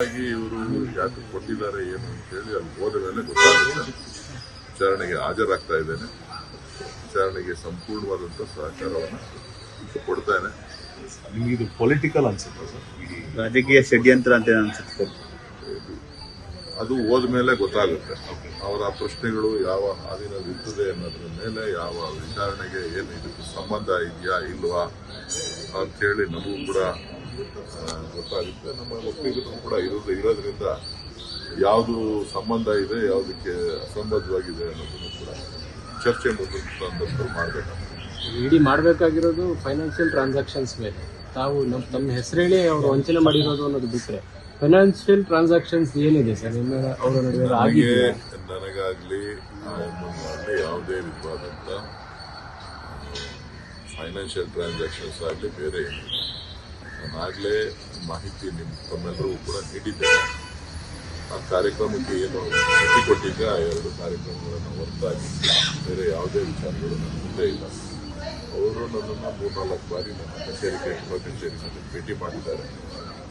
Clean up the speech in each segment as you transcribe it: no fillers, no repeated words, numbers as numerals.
ಇವರು ಯಾಕೆ ಕೊಟ್ಟಿದ್ದಾರೆ ಏನು ಅಂತ ಹೇಳಿ ಅಲ್ಲಿ ಹೋದ ಮೇಲೆ ಗೊತ್ತಾಗುತ್ತೆ. ವಿಚಾರಣೆಗೆ ಹಾಜರಾಗ್ತಾ ಇದ್ದೇನೆ. ವಿಚಾರಣೆಗೆ ಸಂಪೂರ್ಣವಾದಂತಹ ಸಹಕಾರವನ್ನು ಕೊಡ್ತಾನೆ. ನಿಮಗೆ ಇದು ಪೊಲಿಟಿಕಲ್ ಅನ್ಸುತ್ತೆ ಸರ್? ರಾಜಕೀಯ ಷಡ್ಯಂತ್ರ ಅಂತ ಅನ್ಸುತ್ತೆ. ಅದು ಹೋದ ಮೇಲೆ ಗೊತ್ತಾಗುತ್ತೆ. ಅವರ ಪ್ರಶ್ನೆಗಳು ಯಾವ ಹಾದಿನಲ್ಲಿ ಇರ್ತದೆ ಅನ್ನೋದ್ರ ಮೇಲೆ ಯಾವ ವಿಚಾರಣೆಗೆ ಏನು ಇದಕ್ಕೆ ಸಂಬಂಧ ಇದೆಯಾ ಇಲ್ವಾ ಅಂತೇಳಿ ನಮಗೂ ಕೂಡ ಗೊತ್ತಾಗುತ್ತೆ. ನಮ್ಮ ಒಪ್ಪಿಗೂ ಕೂಡ ಇರೋದ್ರಿಂದ ಯಾವುದು ಸಂಬಂಧ ಇದೆ, ಯಾವುದಕ್ಕೆ ಅಸಂಬದ್ಧವಾಗಿದೆ ಅನ್ನೋದನ್ನು ಕೂಡ ಚರ್ಚೆ ಮುಂದಿನ ಸಂದರ್ಭದಲ್ಲಿ ಮಾಡಬೇಕಾಗ್ತದೆ. ಇಡಿ ಮಾಡಬೇಕಾಗಿರೋದು ಫೈನಾನ್ಷಿಯಲ್ ಟ್ರಾನ್ಸಾಕ್ಷನ್ಸ್ ಮೇಲೆ. ತಾವು ತಮ್ಮ ಹೆಸರು ಹೇಳಿ ಅವರು ವಂಚನೆ ಮಾಡಿರೋದು ಅನ್ನೋದು ಬಿಟ್ಟರೆ ಫೈನಾನ್ಷಿಯಲ್ ಟ್ರಾನ್ಸಾಕ್ಷನ್ಸ್ ಏನಿದೆ ಸರ್ ನಿಮ್ಮ ಅವರ ನಡುವೆ? ನನಗಾಗ್ಲಿ ಯಾವುದೇ ವಿಧವಾದಂಥ ಫೈನಾನ್ಷಿಯಲ್ ಟ್ರಾನ್ಸಾಕ್ಷನ್ಸ್ ಆಗಲಿ ಬೇರೆ ಏನಿಲ್ಲ. ನಾನಾಗಲೇ ಮಾಹಿತಿ ತಮ್ಮೆಲ್ಲರಿಗೂ ಕೂಡ ನೀಡಿದ್ದೇನೆ. ಆ ಕಾರ್ಯಕ್ರಮಕ್ಕೆ ಏನು ಭೇಟಿ ಕೊಟ್ಟಿದ್ದೆ ಆ ಎರಡು ಕಾರ್ಯಕ್ರಮಗಳನ್ನು ಹೊರತಾಗಿ ಬೇರೆ ಯಾವುದೇ ವಿಚಾರಗಳು ನನ್ನ ಮುಂದೆ ಇಲ್ಲ. ಅವರು ನನ್ನನ್ನು 3-4 ಬಾರಿ ನನ್ನ ಕಚೇರಿಗೆ ಭೇಟಿ ಮಾಡಿದ್ದಾರೆ.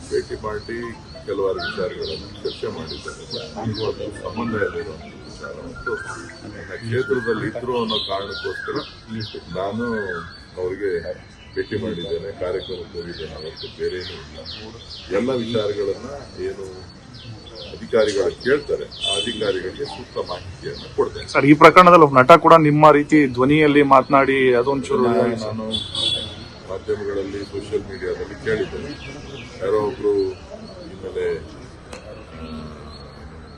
ಭೇಟಿ ಮಾಡಿ ಕೆಲವಾರು ವಿಚಾರಗಳನ್ನು ಚರ್ಚೆ ಮಾಡಿದ್ದಾರೆ. ನನಗೂ ಅದು ಸಂಬಂಧ ಇಲ್ಲಿರುವಂಥ ವಿಚಾರ ಮತ್ತು ನನ್ನ ಕ್ಷೇತ್ರದಲ್ಲಿ ಇದ್ರು ಅನ್ನೋ ಕಾರಣಕ್ಕೋಸ್ಕರ ನಾನು ಅವರಿಗೆ ಭೇಟಿ ಮಾಡಿದ್ದೇನೆ, ಕಾರ್ಯಕ್ರಮಕ್ಕೆ ಹೋಗಿದ್ದೇನೆ. ಅವತ್ತು ಬೇರೇನೂ ಇಲ್ಲ. ಎಲ್ಲ ವಿಚಾರಗಳನ್ನು ಏನು ಅಧಿಕಾರಿಗಳು ಕೇಳ್ತಾರೆ ಆ ಅಧಿಕಾರಿಗಳಿಗೆ ಸೂಕ್ತ ಮಾಹಿತಿಯನ್ನು ಕೊಡ್ತೇನೆ. ಸರ್, ಈ ಪ್ರಕರಣದಲ್ಲಿ ಒಬ್ಬ ನಟ ಕೂಡ ನಿಮ್ಮ ರೀತಿ ಧ್ವನಿಯಲ್ಲಿ ಮಾತನಾಡಿ ಅದೊಂಚೂರು ನಾನು ಮಾಧ್ಯಮಗಳಲ್ಲಿ ಸೋಷಿಯಲ್ ಮೀಡಿಯಾದಲ್ಲಿ ಕೇಳಿದ್ದೇನೆ. ಯಾರೋ ಒಬ್ರು ಇನ್ಮೇಲೆ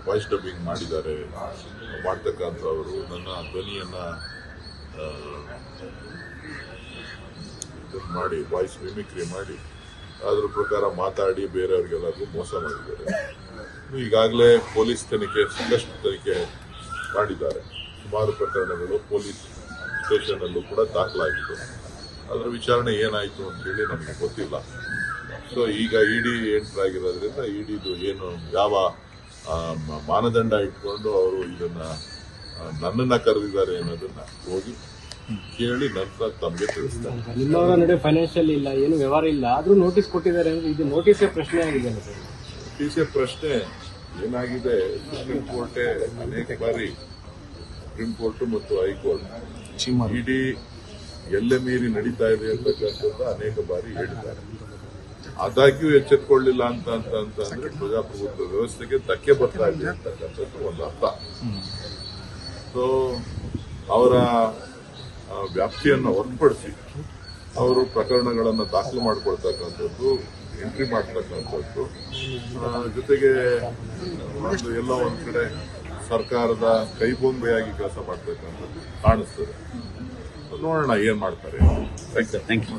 ವಾಯ್ಸ್ ಡಬ್ಬಿಂಗ್ ಮಾಡಿದ್ದಾರೆ ಮಾಡ್ತಕ್ಕಂಥವರು ನನ್ನ ಧ್ವನಿಯನ್ನ ಮಾಡಿ ವಾಯ್ಸ್ ಮಿಮಿಕ್ರಿ ಮಾಡಿ ಅದ್ರ ಪ್ರಕಾರ ಮಾತಾಡಿ ಬೇರೆಯವ್ರಿಗೆಲ್ಲರಿಗೂ ಮೋಸ ಮಾಡಿದ್ದಾರೆ. ಈಗಾಗಲೇ ಪೊಲೀಸ್ ತನಿಖೆ ಸಾಕಷ್ಟು ತನಿಖೆ ಮಾಡಿದ್ದಾರೆ. ಸುಮಾರು ಪ್ರಕರಣಗಳು ಪೊಲೀಸ್ ಸ್ಟೇಷನ್ನಲ್ಲೂ ಕೂಡ ದಾಖಲಾಗಿತ್ತು. ಅದರ ವಿಚಾರಣೆ ಏನಾಯಿತು ಅಂತೇಳಿ ನಮಗೆ ಗೊತ್ತಿಲ್ಲ. ಸೊ ಈಗ ಇಡಿ ಎಂಟರ್ ಆಗಿರೋದ್ರಿಂದ ಇಡಿದು ಏನು ಯಾವ ಮಾನದಂಡ ಇಟ್ಕೊಂಡು ಅವರು ಇದನ್ನ ನನ್ನನ್ನ ಕರೆದಿದ್ದಾರೆ ಅನ್ನೋದನ್ನ ಹೋಗಿ ಕೇಳಿ ನಂತರ ತಮಗೆ ತಿಳಿಸ್ತಾರೆ. ನಿಮ್ಮವರ ನಡುವೆ ಫೈನಾನ್ಷಿಯಲ್ ಇಲ್ಲ, ಏನು ವ್ಯವಹಾರ ಇಲ್ಲ, ಆದ್ರೂ ನೋಟಿಸ್ ಕೊಟ್ಟಿದ್ದಾರೆ ಅಂದ್ರೆ ಇದು ನೋಟಿಸೇ ಪ್ರಶ್ನೆ ಆಗಿದೆ. ನೋಟಿಸೇ ಪ್ರಶ್ನೆ ಏನಾಗಿದೆ, ಸುಪ್ರೀಂ ಕೋರ್ಟೇ ಅನೇಕ ಬಾರಿ ಸುಪ್ರೀಂ ಕೋರ್ಟ್ ಮತ್ತು ಹೈಕೋರ್ಟ್ ಇಡಿ ಎಲ್ಲೆ ಮೀರಿ ನಡೀತಾ ಇದೆ ಅಂತಕ್ಕಂಥದ್ದು ಅನೇಕ ಬಾರಿ ಹೇಳಿದ್ದಾರೆ. ಆದಾಗ್ಯೂ ಎಚ್ಚೆತ್ತುಕೊಳ್ಳಿಲ್ಲ ಅಂದ್ರೆ ಪ್ರಜಾಪ್ರಭುತ್ವ ವ್ಯವಸ್ಥೆಗೆ ಧಕ್ಕೆ ಬರ್ತಾ ಇದೆ ಅಂತಕ್ಕಂಥದ್ದು ಒಂದು ಅರ್ಥ. ಸೊ ಅವರ ವ್ಯಾಪ್ತಿಯನ್ನು ಹೊರತುಪಡಿಸಿ ಅವರು ಪ್ರಕರಣಗಳನ್ನು ದಾಖಲು ಮಾಡಿಕೊಳ್ತಕ್ಕಂಥದ್ದು, ಎಂಟ್ರಿ ಮಾಡ್ತಕ್ಕಂಥದ್ದು, ಜೊತೆಗೆ ಎಲ್ಲ ಒಂದ್ ಕಡೆ ಸರ್ಕಾರದ ಕೈಬೊಂಬೆಯಾಗಿ ಕೆಲಸ ಮಾಡ್ತಕ್ಕಂಥದ್ದು ಕಾಣಿಸ್ತದೆ. ನೋಡೋಣ ಏನ್ ಮಾಡ್ತಾರೆ. Thank you.